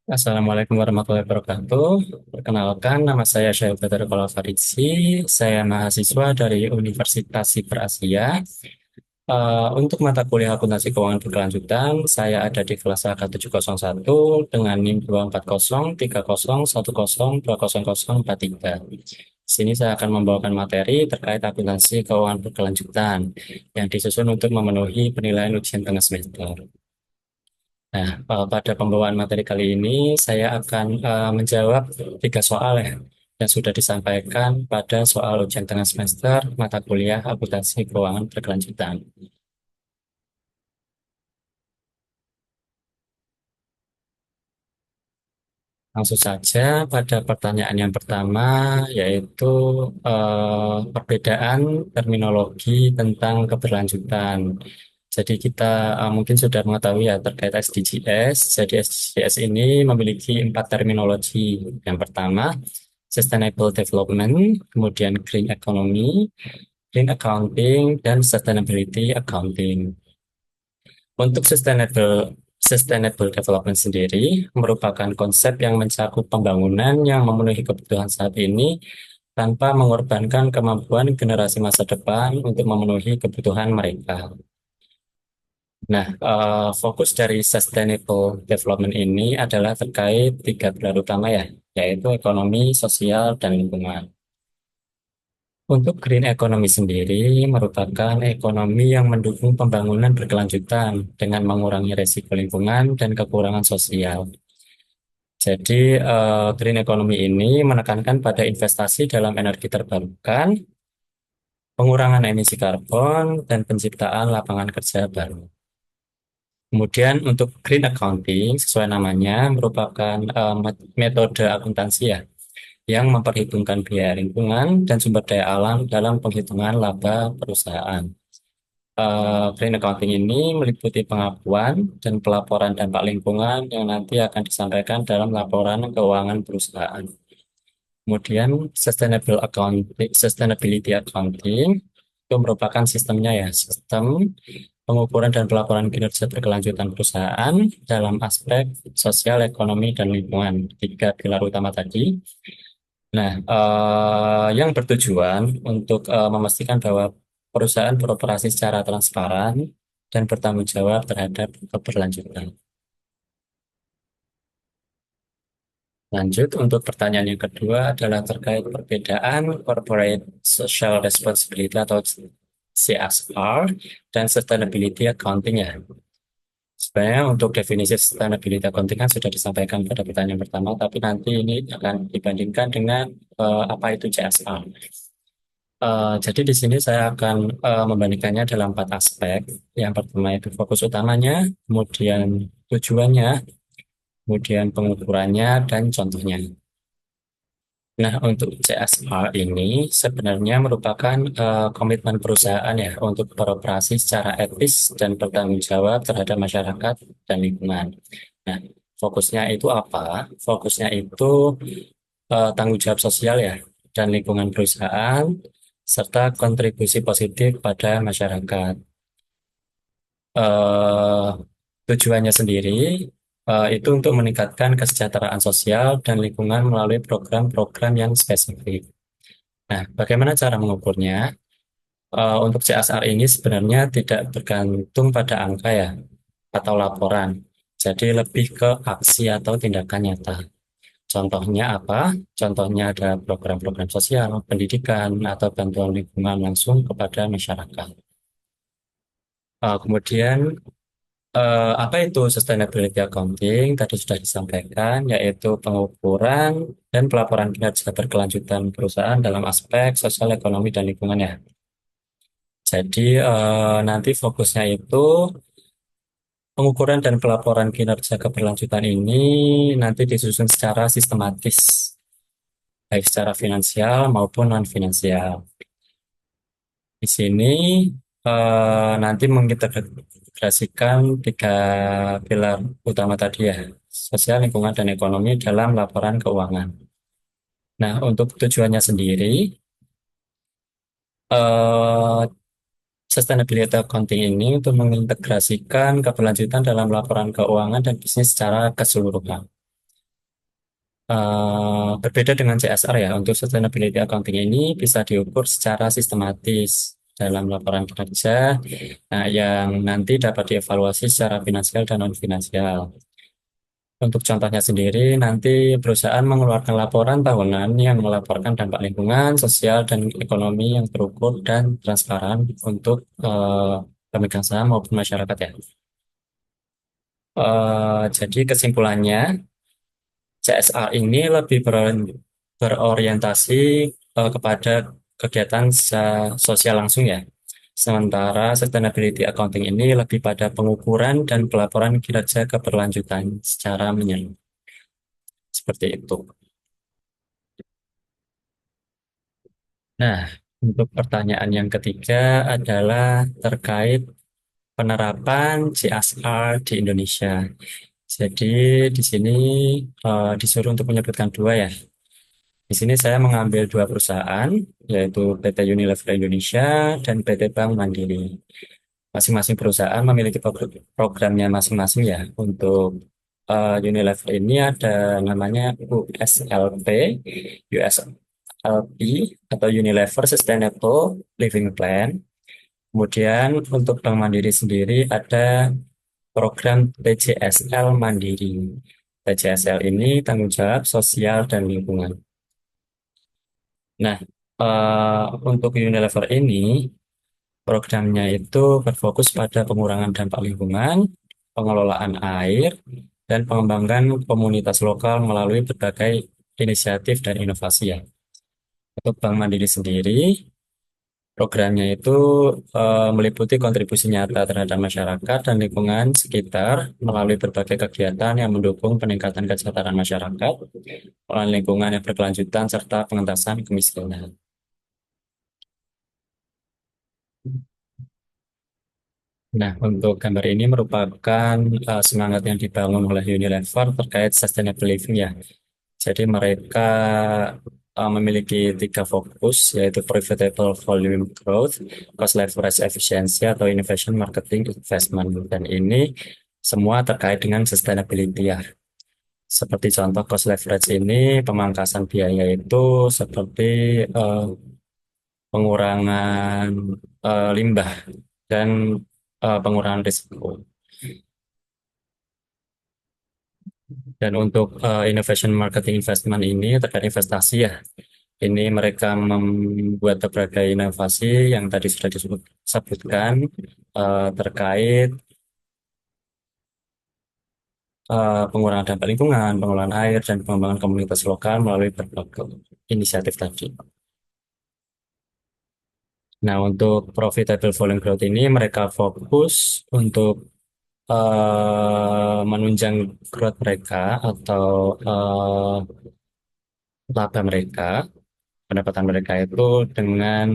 Assalamualaikum warahmatullahi wabarakatuh. Perkenalkan, nama saya Syahid Badar Kolal Faridzi. Saya mahasiswa dari Universitas Siber Asia. Untuk mata kuliah akuntansi keuangan berkelanjutan, saya ada di kelas AK701 dengan NIM 2403010102043. Di sini saya akan membawakan materi terkait akuntansi keuangan berkelanjutan yang disusun untuk memenuhi penilaian ujian tengah semester. Nah, pada pembawaan materi kali ini saya akan menjawab tiga soal ya yang sudah disampaikan pada soal ujian tengah semester mata kuliah akuntansi keuangan berkelanjutan. Langsung saja pada pertanyaan yang pertama, yaitu perbedaan terminologi tentang keberlanjutan. Jadi kita mungkin sudah mengetahui ya terkait SDGs. Jadi SDGs ini memiliki empat terminologi. Yang pertama, Sustainable Development, kemudian Green Economy, Green Accounting, dan Sustainability Accounting. Untuk Sustainable Development sendiri merupakan konsep yang mencakup pembangunan yang memenuhi kebutuhan saat ini tanpa mengorbankan kemampuan generasi masa depan untuk memenuhi kebutuhan mereka. Nah, fokus dari Sustainable Development ini adalah terkait tiga pilar utama ya, yaitu ekonomi, sosial, dan lingkungan. Untuk green economy sendiri merupakan ekonomi yang mendukung pembangunan berkelanjutan dengan mengurangi resiko lingkungan dan kekurangan sosial. Jadi, green economy ini menekankan pada investasi dalam energi terbarukan, pengurangan emisi karbon, dan penciptaan lapangan kerja baru. Kemudian untuk green accounting, sesuai namanya, merupakan metode akuntansi ya, yang memperhitungkan biaya lingkungan dan sumber daya alam dalam penghitungan laba perusahaan. Green accounting ini meliputi pengakuan dan pelaporan dampak lingkungan yang nanti akan disampaikan dalam laporan keuangan perusahaan. Kemudian sustainability accounting itu merupakan sistemnya ya, sistem pengukuran dan pelaporan kinerja berkelanjutan perusahaan dalam aspek sosial, ekonomi, dan lingkungan. Tiga pilar utama tadi. Nah, yang bertujuan untuk memastikan bahwa perusahaan beroperasi secara transparan dan bertanggung jawab terhadap keberlanjutan. Lanjut, untuk pertanyaan yang kedua adalah terkait perbedaan Corporate Social Responsibility atau CSR dan Sustainability Accounting ya. Sebenarnya untuk definisi sustainability accounting kan sudah disampaikan pada pertanyaan pertama, tapi nanti ini akan dibandingkan dengan apa itu CSR. Jadi di sini saya akan membandingkannya dalam empat aspek. Yang pertama itu fokus utamanya, kemudian tujuannya, kemudian pengukurannya, dan contohnya. Nah, untuk CSR ini sebenarnya merupakan komitmen perusahaan ya untuk beroperasi secara etis dan bertanggung jawab terhadap masyarakat dan lingkungan. Nah, fokusnya itu apa? Fokusnya itu tanggung jawab sosial ya dan lingkungan perusahaan serta kontribusi positif pada masyarakat. eh, Tujuannya sendiri itu untuk meningkatkan kesejahteraan sosial dan lingkungan melalui program-program yang spesifik. Nah, bagaimana cara mengukurnya? Untuk CSR ini sebenarnya tidak bergantung pada angka ya atau laporan. Jadi lebih ke aksi atau tindakan nyata. Contohnya apa? Contohnya ada program-program sosial, pendidikan, atau bantuan lingkungan langsung kepada masyarakat. Kemudian apa itu sustainability accounting? Tadi sudah disampaikan, yaitu pengukuran dan pelaporan kinerja berkelanjutan perusahaan dalam aspek sosial, ekonomi, dan lingkungan ya. Jadi nanti fokusnya itu pengukuran dan pelaporan kinerja keberlanjutan ini nanti disusun secara sistematis, baik secara finansial maupun non-finansial. Di sini nanti mengintegrasikan tiga pilar utama tadi ya, sosial, lingkungan, dan ekonomi dalam laporan keuangan. Nah, untuk tujuannya sendiri, eh, sustainability accounting ini untuk mengintegrasikan keberlanjutan dalam laporan keuangan dan bisnis secara keseluruhan. Berbeda dengan CSR ya, untuk sustainability accounting ini bisa diukur secara sistematis dalam laporan kinerja, nah, yang nanti dapat dievaluasi secara finansial dan non-finansial. Untuk contohnya sendiri, nanti perusahaan mengeluarkan laporan tahunan yang melaporkan dampak lingkungan, sosial, dan ekonomi yang terukur dan transparan untuk pemegang saham maupun masyarakat ya. Jadi kesimpulannya, CSR ini lebih berorientasi kepada kegiatan sosial langsung ya. Sementara sustainability accounting ini lebih pada pengukuran dan pelaporan kinerja keberlanjutan secara menyeluruh. Seperti itu. Nah, untuk pertanyaan yang ketiga adalah terkait penerapan CSR di Indonesia. Jadi di sini disuruh untuk menyebutkan dua ya. Di sini saya mengambil dua perusahaan, yaitu PT Unilever Indonesia dan PT Bank Mandiri. Masing-masing perusahaan memiliki programnya masing-masing ya. Untuk Unilever ini ada namanya USLP, USLP atau Unilever Sustainable Living Plan. Kemudian untuk Bank Mandiri sendiri ada program TJSL Mandiri. TJSL ini tanggung jawab sosial dan lingkungan. Nah, untuk Unilever ini programnya itu berfokus pada pengurangan dampak lingkungan, pengelolaan air, dan pengembangan komunitas lokal melalui berbagai inisiatif dan inovasi ya. Untuk Bank Mandiri sendiri, programnya itu meliputi kontribusi nyata terhadap masyarakat dan lingkungan sekitar melalui berbagai kegiatan yang mendukung peningkatan kesejahteraan masyarakat, pengelolaan lingkungan yang berkelanjutan, serta pengentasan kemiskinan. Nah, untuk gambar ini merupakan semangat yang dibangun oleh Unilever terkait sustainable living ya. Jadi mereka memiliki tiga fokus, yaitu profitable volume growth, cost leverage efficiency, atau innovation marketing investment. Dan ini semua terkait dengan sustainability ya. Seperti contoh cost leverage ini, pemangkasan biaya itu seperti eh, pengurangan limbah dan pengurangan risiko. Dan untuk innovation marketing investment ini terkait investasi ya, ini mereka membuat berbagai inovasi yang tadi sudah disebutkan terkait pengurangan dampak lingkungan, pengelolaan air, dan pengembangan komunitas lokal melalui berbagai inisiatif tadi. Nah, untuk profitable volume growth ini mereka fokus untuk menunjang growth mereka atau laba mereka, pendapatan mereka itu dengan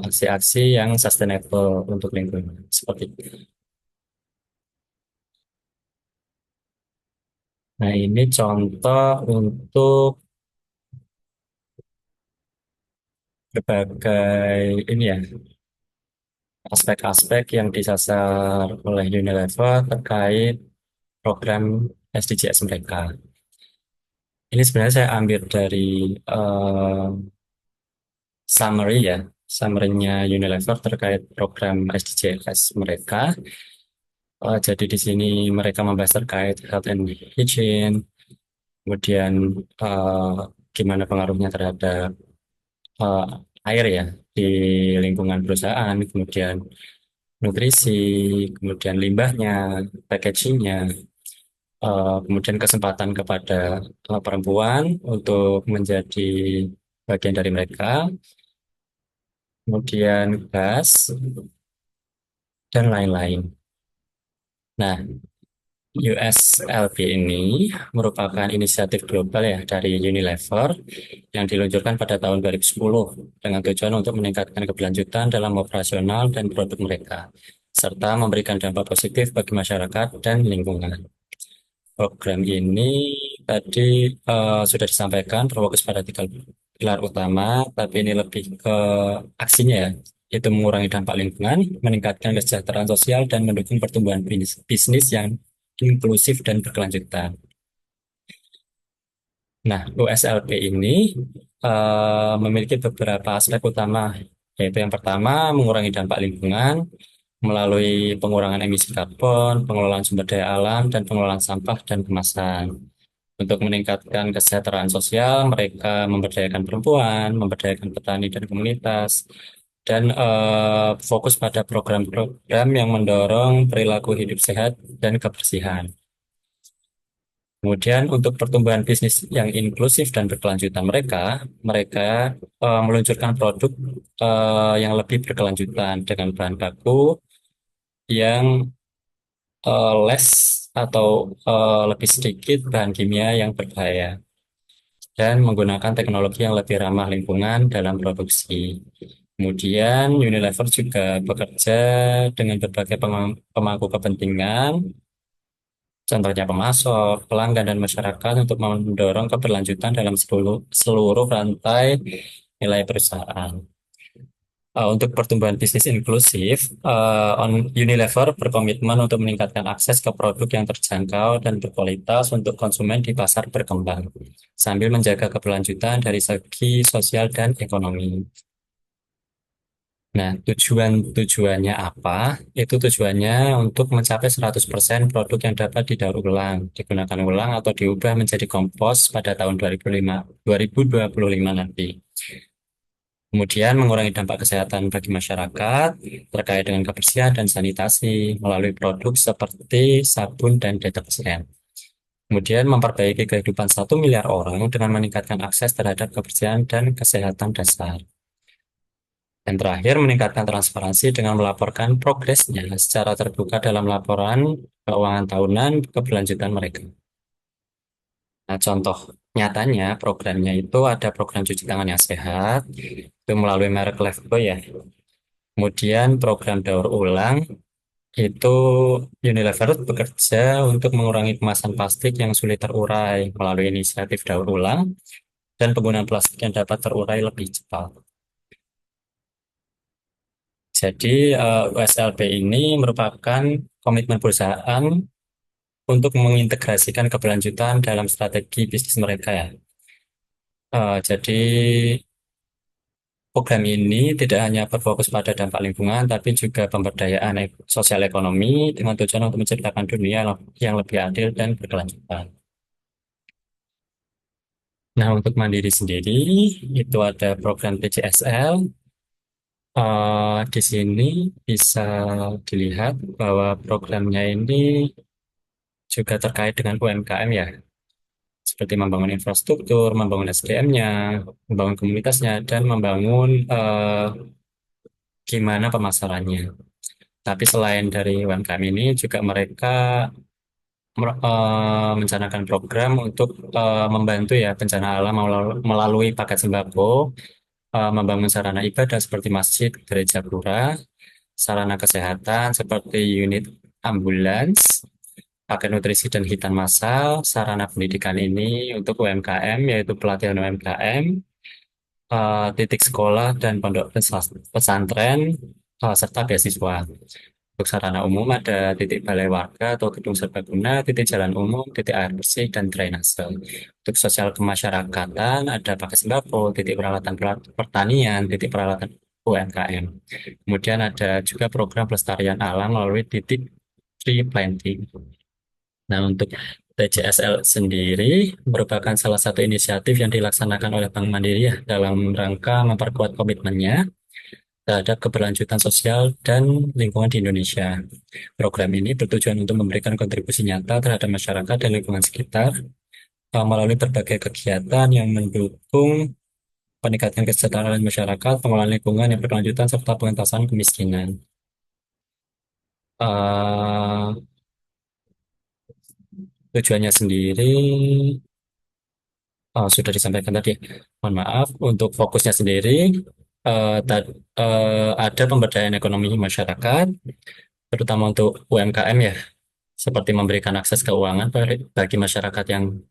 aksi-aksi yang sustainable untuk lingkungan. Seperti itu. Nah, ini contoh untuk berbagai ini ya, aspek-aspek yang disasar oleh Unilever terkait program SDGs mereka. Ini sebenarnya saya ambil dari eh, summary ya, summary-nya Unilever terkait program SDGs mereka. Jadi di sini mereka membahas terkait health and hygiene, kemudian eh, gimana pengaruhnya terhadap eh, air ya di lingkungan perusahaan, kemudian nutrisi, kemudian limbahnya, packagingnya, kemudian kesempatan kepada perempuan untuk menjadi bagian dari mereka, kemudian gas, dan lain-lain. Nah, USLP ini merupakan inisiatif global ya dari Unilever yang diluncurkan pada tahun 2010 dengan tujuan untuk meningkatkan keberlanjutan dalam operasional dan produk mereka, serta memberikan dampak positif bagi masyarakat dan lingkungan. Program ini tadi sudah disampaikan berfokus pada tiga pilar utama, tapi ini lebih ke aksinya ya, yaitu mengurangi dampak lingkungan, meningkatkan kesejahteraan sosial, dan mendukung pertumbuhan bisnis yang inklusif dan berkelanjutan. Nah, USLP ini memiliki beberapa aspek utama, yaitu yang pertama mengurangi dampak lingkungan melalui pengurangan emisi karbon, pengelolaan sumber daya alam, dan pengelolaan sampah dan kemasan. Untuk meningkatkan kesejahteraan sosial, mereka memberdayakan perempuan, memberdayakan petani dan komunitas, dan fokus pada program-program yang mendorong perilaku hidup sehat dan kebersihan. Kemudian untuk pertumbuhan bisnis yang inklusif dan berkelanjutan mereka meluncurkan produk yang lebih berkelanjutan dengan bahan baku yang less atau lebih sedikit bahan kimia yang berbahaya dan menggunakan teknologi yang lebih ramah lingkungan dalam produksi. Kemudian Unilever juga bekerja dengan berbagai pemangku kepentingan, contohnya pemasok, pelanggan, dan masyarakat untuk mendorong keberlanjutan dalam seluruh rantai nilai perusahaan. Untuk pertumbuhan bisnis inklusif, Unilever berkomitmen untuk meningkatkan akses ke produk yang terjangkau dan berkualitas untuk konsumen di pasar berkembang, sambil menjaga keberlanjutan dari segi sosial dan ekonomi. Nah, tujuannya apa? Itu tujuannya untuk mencapai 100% produk yang dapat didaur ulang, digunakan ulang atau diubah menjadi kompos pada tahun 2025 nanti. Kemudian mengurangi dampak kesehatan bagi masyarakat terkait dengan kebersihan dan sanitasi melalui produk seperti sabun dan deterjen. Kemudian memperbaiki kehidupan 1 miliar orang dengan meningkatkan akses terhadap kebersihan dan kesehatan dasar. Dan terakhir, meningkatkan transparansi dengan melaporkan progresnya secara terbuka dalam laporan keuangan tahunan keberlanjutan mereka. Nah, contoh nyatanya programnya itu ada program cuci tangan yang sehat, itu melalui merek Lifebuoy ya. Kemudian program daur ulang itu Unilever bekerja untuk mengurangi kemasan plastik yang sulit terurai melalui inisiatif daur ulang dan penggunaan plastik yang dapat terurai lebih cepat. Jadi USLP ini merupakan komitmen perusahaan untuk mengintegrasikan keberlanjutan dalam strategi bisnis mereka ya. Jadi program ini tidak hanya berfokus pada dampak lingkungan, tapi juga pemberdayaan sosial ekonomi dengan tujuan untuk menciptakan dunia yang lebih adil dan berkelanjutan. Nah, untuk Mandiri sendiri, itu ada program PCSL. Di sini bisa dilihat bahwa programnya ini juga terkait dengan UMKM ya, seperti membangun infrastruktur, membangun SDM-nya, membangun komunitasnya, dan membangun gimana pemasarannya. Tapi selain dari UMKM ini, juga mereka mencanangkan program untuk membantu ya bencana alam melalui paket sembako, membangun sarana ibadah seperti masjid, gereja pura, sarana kesehatan seperti unit ambulans, paket nutrisi dan hitan massal, sarana pendidikan ini untuk UMKM yaitu pelatihan UMKM, titik sekolah dan pondok pesantren, serta beasiswa. Untuk sarana umum ada titik balai warga atau gedung serbaguna, titik jalan umum, titik air bersih, dan drainase. Untuk sosial kemasyarakatan ada paket sembako, titik peralatan pertanian, titik peralatan UMKM. Kemudian ada juga program pelestarian alam melalui titik tree planting. Nah, untuk TCSL sendiri merupakan salah satu inisiatif yang dilaksanakan oleh Bank Mandiri ya, dalam rangka memperkuat komitmennya terhadap keberlanjutan sosial dan lingkungan di Indonesia. Program ini bertujuan untuk memberikan kontribusi nyata terhadap masyarakat dan lingkungan sekitar melalui berbagai kegiatan yang mendukung peningkatan kesejahteraan masyarakat, pengelolaan lingkungan yang berkelanjutan, serta pengentasan kemiskinan. Eh, Tujuannya sendiri sudah disampaikan tadi. Mohon maaf, untuk fokusnya sendiri ada pemberdayaan ekonomi masyarakat, terutama untuk UMKM ya, seperti memberikan akses keuangan bagi masyarakat yang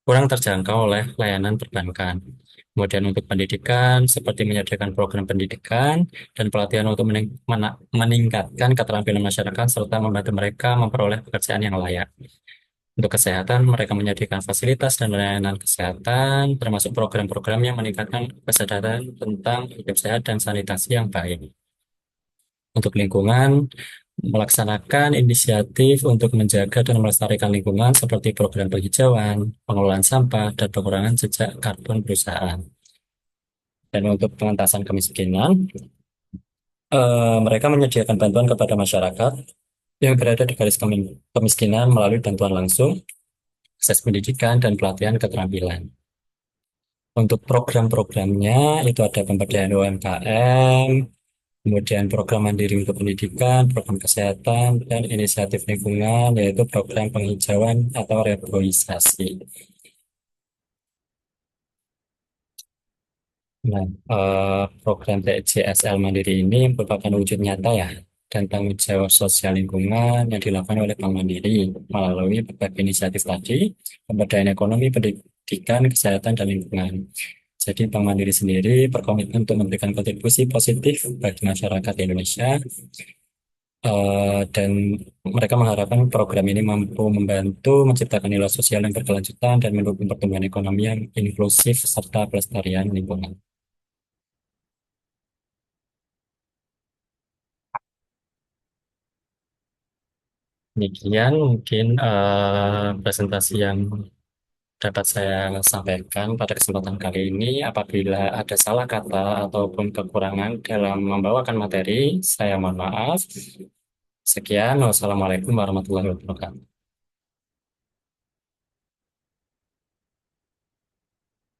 kurang terjangkau oleh layanan perbankan. Kemudian untuk pendidikan, seperti menyediakan program pendidikan dan pelatihan untuk meningkatkan keterampilan masyarakat serta membantu mereka memperoleh pekerjaan yang layak. Untuk kesehatan, mereka menyediakan fasilitas dan layanan kesehatan, termasuk program-program yang meningkatkan kesadaran tentang hidup sehat dan sanitasi yang baik. Untuk lingkungan, melaksanakan inisiatif untuk menjaga dan melestarikan lingkungan seperti program penghijauan, pengelolaan sampah, dan pengurangan jejak karbon perusahaan. Dan untuk pengentasan kemiskinan, mereka menyediakan bantuan kepada masyarakat yang berada di garis kemiskinan melalui bantuan langsung, akses pendidikan, dan pelatihan keterampilan. Untuk program-programnya itu ada pemberdayaan UMKM, kemudian program mandiri untuk pendidikan, program kesehatan, dan inisiatif lingkungan, yaitu program penghijauan atau reboisasi. Nah, program TJSL Mandiri ini merupakan wujud nyata ya dan tanggung jawab sosial lingkungan yang dilakukan oleh Bank Mandiri melalui berbagai inisiatif tadi, pemberdayaan ekonomi, pendidikan, kesehatan, dan lingkungan. Jadi Bank Mandiri sendiri berkomitmen untuk memberikan kontribusi positif bagi masyarakat Indonesia, dan mereka mengharapkan program ini mampu membantu menciptakan nilai sosial yang berkelanjutan dan mendukung pertumbuhan ekonomi yang inklusif serta pelestarian lingkungan. Demikian mungkin presentasi yang dapat saya sampaikan pada kesempatan kali ini. Apabila ada salah kata ataupun kekurangan dalam membawakan materi, saya mohon maaf. Sekian, wassalamualaikum warahmatullahi wabarakatuh.